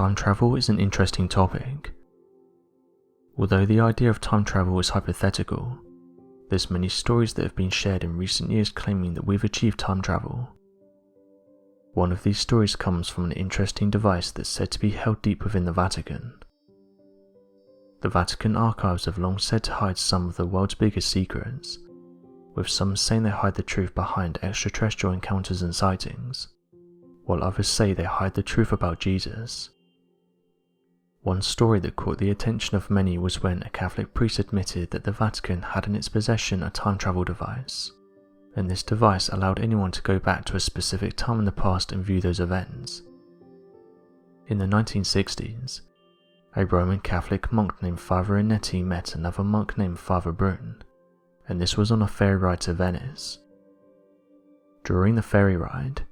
Time travel is an interesting topic. Although the idea of time travel is hypothetical, there's many stories that have been shared in recent years claiming that we've achieved time travel. One of these stories comes from an interesting device that's said to be held deep within the Vatican. The Vatican archives have long said to hide some of the world's biggest secrets, with some saying they hide the truth behind extraterrestrial encounters and sightings, while others say they hide the truth about Jesus. One story that caught the attention of many was when a Catholic priest admitted that the Vatican had in its possession a time travel device, and this device allowed anyone to go back to a specific time in the past and view those events. In the 1960s, a Roman Catholic monk named Father Inetti met another monk named Father Brune, and this was on a ferry ride to Venice. During the ferry ride,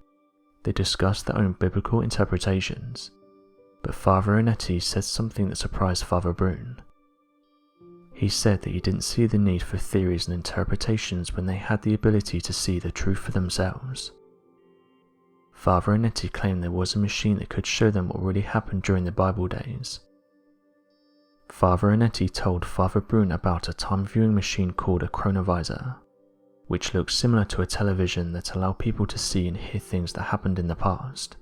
they discussed their own biblical interpretations, but Father Inetti said something that surprised Father Brune. He said that he didn't see the need for theories and interpretations when they had the ability to see the truth for themselves. Father Inetti claimed there was a machine that could show them what really happened during the Bible days. Father Inetti told Father Brune about a time-viewing machine called a chronovisor, which looks similar to a television that allowed people to see and hear things that happened in the past.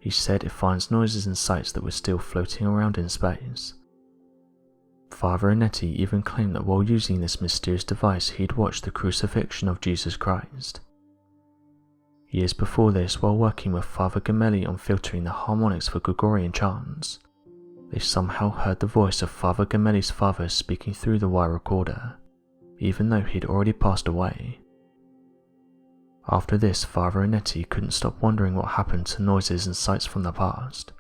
He said it finds noises and sights that were still floating around in space. Father Inetti even claimed that while using this mysterious device he'd watched the crucifixion of Jesus Christ. Years before this, while working with Father Gemelli on filtering the harmonics for Gregorian chants, they somehow heard the voice of Father Gemelli's father speaking through the wire recorder, even though he'd already passed away. After this, Father Inetti couldn't stop wondering what happened to noises and sights from the past.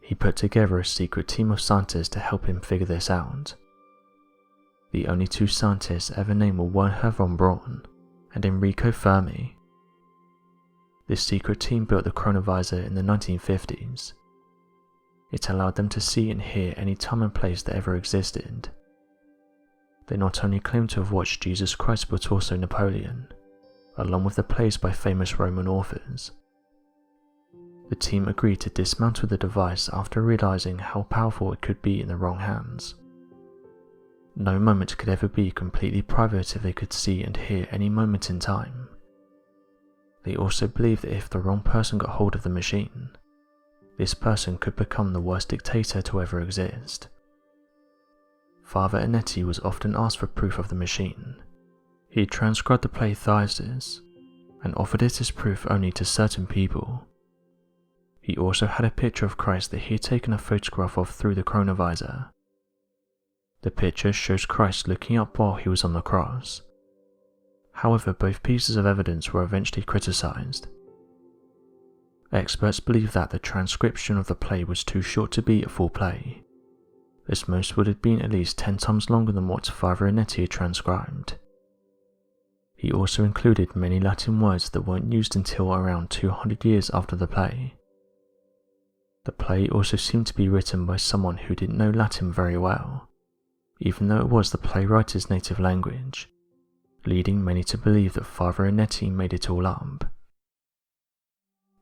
He put together a secret team of scientists to help him figure this out. The only two scientists ever named were Wernher von Braun and Enrico Fermi. This secret team built the chronovisor in the 1950s. It allowed them to see and hear any time and place that ever existed. They not only claimed to have watched Jesus Christ but also Napoleon, along with the plays by famous Roman authors. The team agreed to dismantle the device after realizing how powerful it could be in the wrong hands. No moment could ever be completely private if they could see and hear any moment in time. They also believed that if the wrong person got hold of the machine, this person could become the worst dictator to ever exist. Father Inetti was often asked for proof of the machine. He transcribed the play Thyestes and offered it as proof only to certain people. He also had a picture of Christ that he had taken a photograph of through the chronovisor. The picture shows Christ looking up while he was on the cross. However, both pieces of evidence were eventually criticized. Experts believe that the transcription of the play was too short to be a full play, as most would have been at least 10 times longer than what Father Inetti had transcribed. He also included many Latin words that weren't used until around 200 years after the play. The play also seemed to be written by someone who didn't know Latin very well, even though it was the playwright's native language, leading many to believe that Father Inetti made it all up.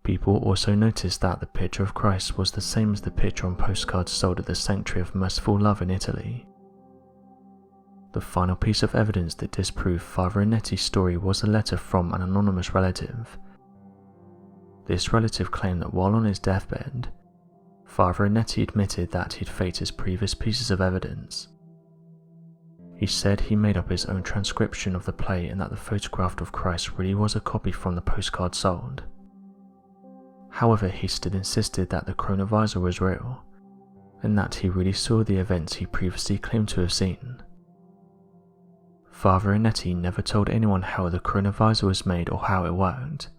People also noticed that the picture of Christ was the same as the picture on postcards sold at the Sanctuary of Merciful Love in Italy. The final piece of evidence that disproved Father Inetti's story was a letter from an anonymous relative. This relative claimed that while on his deathbed, Father Inetti admitted that he'd faked his previous pieces of evidence. He said he made up his own transcription of the play and that the photograph of Christ really was a copy from the postcard sold. However, he still insisted that the chronovisor was real, and that he really saw the events he previously claimed to have seen. Father Inetti never told anyone how the chronovisor was made or how it worked,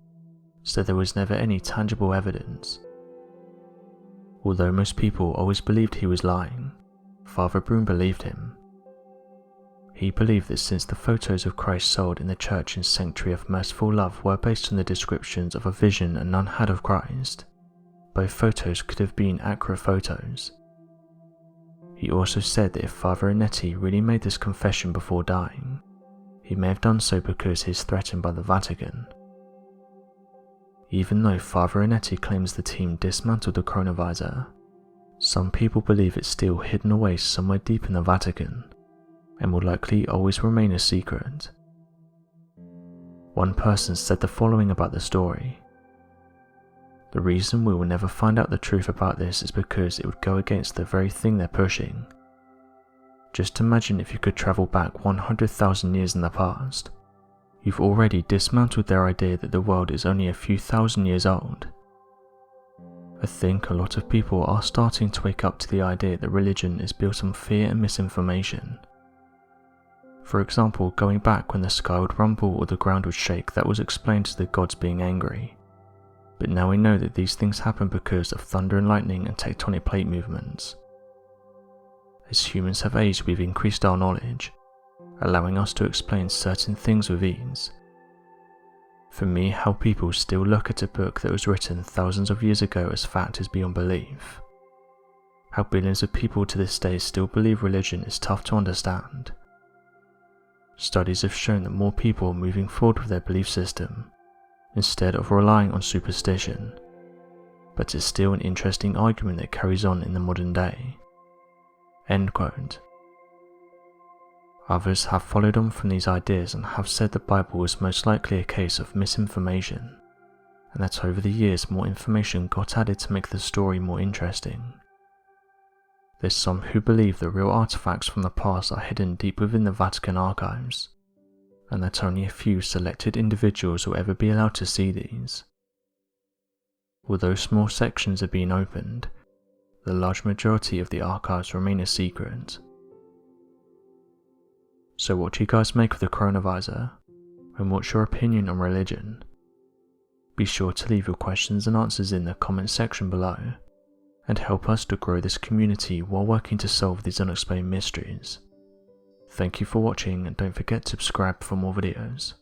so there was never any tangible evidence. Although most people always believed he was lying, Father Brune believed him. He believed that since the photos of Christ sold in the church and Sanctuary of Merciful Love were based on the descriptions of a vision a nun had of Christ, both photos could have been accurate photos. He also said that if Father Inetti really made this confession before dying, he may have done so because he is threatened by the Vatican. Even though Father Inetti claims the team dismantled the chronovisor, some people believe it's still hidden away somewhere deep in the Vatican and will likely always remain a secret. One person said the following about the story: "The reason we will never find out the truth about this is because it would go against the very thing they're pushing. Just imagine if you could travel back 100,000 years in the past. You've already dismantled their idea that the world is only a few thousand years old. I think a lot of people are starting to wake up to the idea that religion is built on fear and misinformation. For example, going back when the sky would rumble or the ground would shake, that was explained as the gods being angry. But now we know that these things happen because of thunder and lightning and tectonic plate movements. As humans have aged, we've increased our knowledge, allowing us to explain certain things with ease. For me, how people still look at a book that was written thousands of years ago as fact is beyond belief. How billions of people to this day still believe religion is tough to understand. Studies have shown that more people are moving forward with their belief system, instead of relying on superstition, but it's still an interesting argument that carries on in the modern day." End quote. Others have followed on from these ideas and have said the Bible was most likely a case of misinformation, and that over the years more information got added to make the story more interesting. There's some who believe the real artifacts from the past are hidden deep within the Vatican archives, and that only a few selected individuals will ever be allowed to see these. Although small sections are being opened, the large majority of the archives remain a secret. So what do you guys make of the chronovisor, and what's your opinion on religion? Be sure to leave your questions and answers in the comment section below, and help us to grow this community while working to solve these unexplained mysteries. Thank you for watching, and don't forget to subscribe for more videos.